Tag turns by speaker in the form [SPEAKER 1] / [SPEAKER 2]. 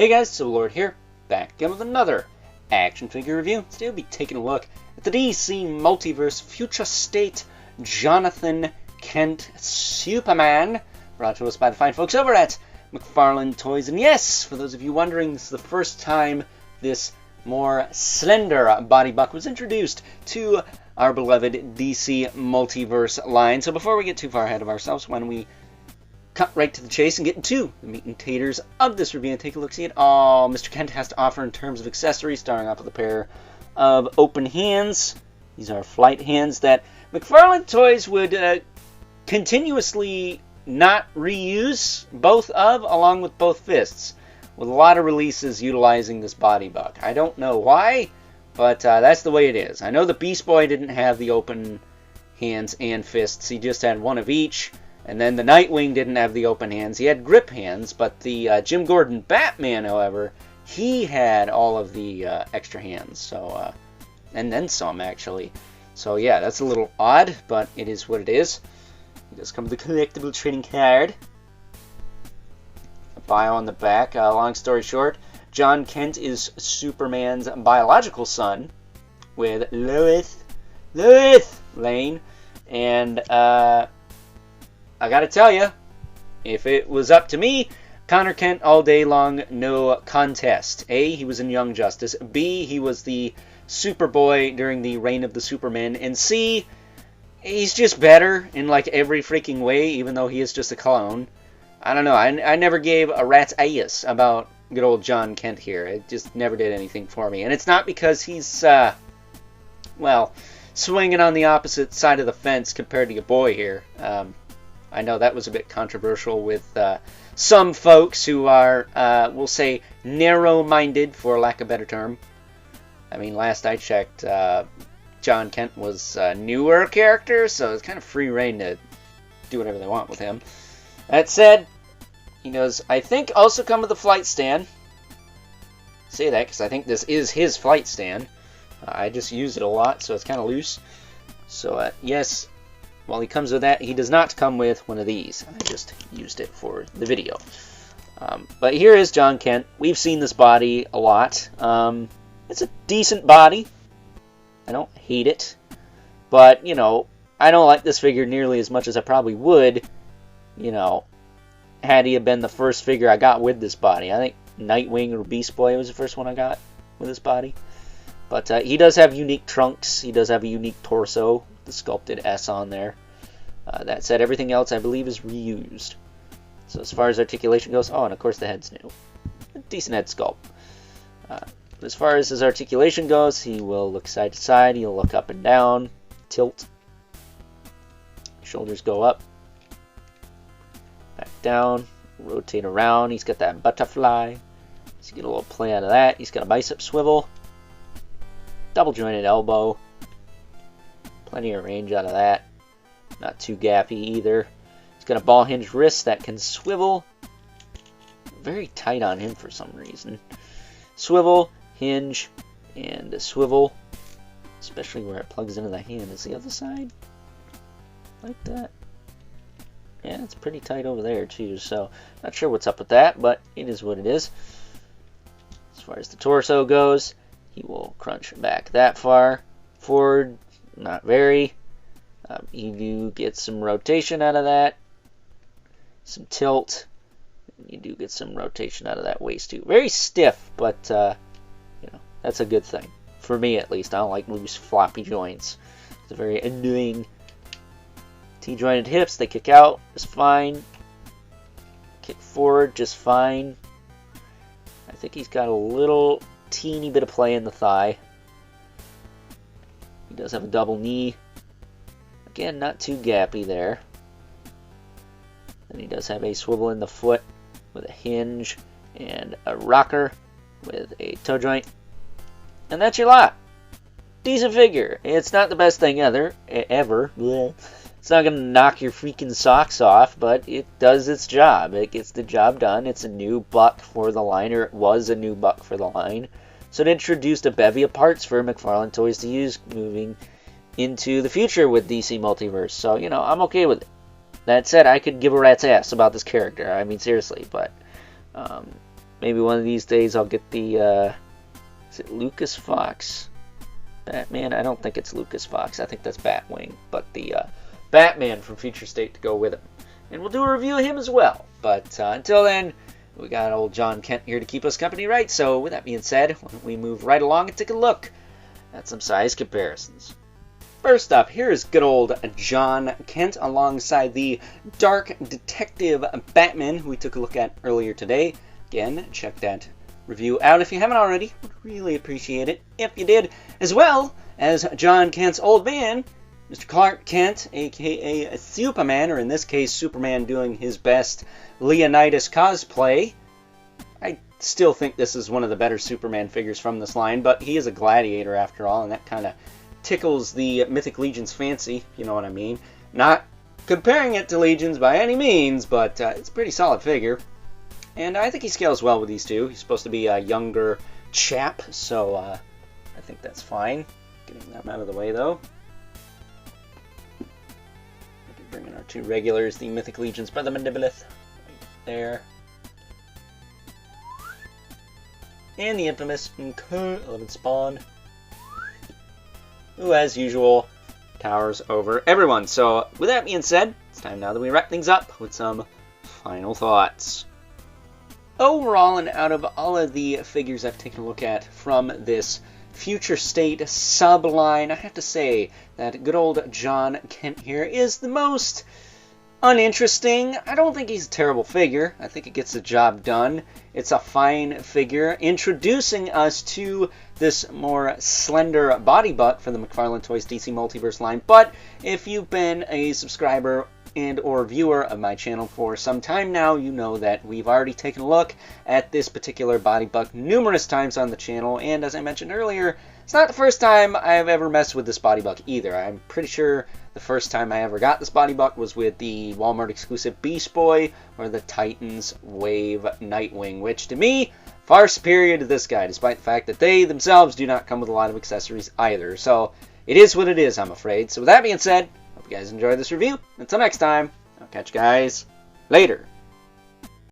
[SPEAKER 1] Hey guys, so Lord here, back again with another action figure review. Today we'll be taking a look at the DC Multiverse Future State Jonathan Kent Superman, brought to us by the fine folks over at McFarlane Toys. And yes, for those of you wondering, this is the first time this more slender body buck was introduced to our beloved DC Multiverse line. So before we get too far ahead of ourselves, why don't we cut right to the chase and get into the meat and taters of this review and take a look-see at all Mr. Kent has to offer in terms of accessories, starting off with a pair of open hands. These are flight hands that McFarlane Toys would continuously not reuse both of, along with both fists, with a lot of releases utilizing this body buck. I don't know why, but that's the way it is. I know the Beast Boy didn't have the open hands and fists. He just had one of each. And then the Nightwing didn't have the open hands. He had grip hands, but the Jim Gordon Batman, however, he had all of the extra hands. So, and then some, actually. So, yeah, that's a little odd, but it is what it is. It does come with a collectible trading card. A bio on the back. Long story short, John Kent is Superman's biological son with Lois Lane. And, I gotta tell you, if it was up to me, Connor Kent all day long, no contest. A, he was in Young Justice. B, he was the Superboy during the reign of the Supermen. And C, he's just better in like every freaking way, even though he is just a clone. I don't know, I never gave a rat's ass about good old John Kent here. It just never did anything for me. And it's not because he's, well, swinging on the opposite side of the fence compared to your boy here. I know that was a bit controversial with some folks who are, we'll say, narrow-minded, for lack of a better term. I mean, last I checked, John Kent was a newer character, so it's kind of free reign to do whatever they want with him. That said, he does, I think, also come with a flight stand. I say that because I think this is his flight stand. I just use it a lot, so it's kind of loose. So, yes. While he comes with that, he does not come with one of these. I just used it for the video. But here is John Kent. We've seen this body a lot. It's a decent body. I don't hate it. But, you know, I don't like this figure nearly as much as I probably would, you know, had he have been the first figure I got with this body. I think Nightwing or Beast Boy was the first one I got with this body. But he does have unique trunks. He does have a unique torso. The sculpted S on there. That said, everything else I believe is reused. So as far as articulation goes, oh, and of course the head's new. A decent head sculpt. As far as his articulation goes, he will look side to side, he'll look up and down, tilt. Shoulders go up, back down, rotate around. He's got that butterfly. So you get a little play out of that. He's got a bicep swivel, double jointed elbow. Plenty of range out of that. Not too gappy either. He's got a ball hinged wrist that can swivel. Very tight on him for some reason. Swivel, hinge, and a swivel. Especially where it plugs into the hand. Is the other side like that? Yeah, it's pretty tight over there too. So, not sure what's up with that, but it is what it is. As far as the torso goes, he will crunch back that far. Forward, not very. You do get some rotation out of that. Some tilt. You do get some rotation out of that waist too. Very stiff, but you know, that's a good thing. For me at least. I don't like loose floppy joints. It's a very annoying. T-jointed hips, they kick out just fine. Kick forward just fine. I think he's got a little teeny bit of play in the thigh. He does have a double knee. Again, not too gappy there. And he does have a swivel in the foot with a hinge and a rocker with a toe joint. And that's your lot. Decent figure. It's not the best thing ever. It's not going to knock your freaking socks off, but it does its job. It gets the job done. It's a new buck for the line, or it was a new buck for the line. So it introduced a bevy of parts for McFarlane Toys to use moving into the future with DC Multiverse. So, you know, I'm okay with it. That said, I could give a rat's ass about this character. I mean, seriously, but Maybe one of these days I'll get the, is it Lucas Fox? Batman? I don't think it's Lucas Fox. I think that's Batwing. But the Batman from Future State to go with him. And we'll do a review of him as well. But until then, we got old John Kent here to keep us company, right? So with that being said, why don't we move right along and take a look at some size comparisons. First up, here is good old John Kent alongside the Dark Detective Batman, who we took a look at earlier today. Again, check that review out if you haven't already. Would really appreciate it if you did. As well as John Kent's old man, Mr. Clark Kent, aka Superman, or in this case, Superman doing his best Leonidas cosplay. I still think this is one of the better Superman figures from this line, but he is a gladiator after all, and that kind of tickles the Mythic Legion's fancy, if you know what I mean. Not comparing it to Legions by any means, but it's a pretty solid figure. And I think he scales well with these two. He's supposed to be a younger chap, so I think that's fine. Getting them out of the way, though. Bring in our two regulars, the Mythic Legion's Brother Mandibilith, right there. And the infamous 11 Spawn, who, as usual, towers over everyone. So, with that being said, it's time now that we wrap things up with some final thoughts. Overall, and out of all of the figures I've taken a look at from this Future State subline, I have to say that good old John Kent here is the most uninteresting. I don't think he's a terrible figure. I think it gets the job done. It's a fine figure, introducing us to this more slender body butt for the McFarlane Toys DC Multiverse line. But if you've been a subscriber and or viewer of my channel for some time now, you know that we've already taken a look at this particular body buck numerous times on the channel, and as I mentioned earlier, it's not the first time I've ever messed with this body buck either. I'm pretty sure the first time I ever got this body buck was with the Walmart exclusive Beast Boy or the Titans Wave Nightwing, which to me, far superior to this guy, despite the fact that they themselves do not come with a lot of accessories either. So it is what it is, I'm afraid. So with that being said, hope you guys enjoyed this review. Until next time, I'll catch you guys later.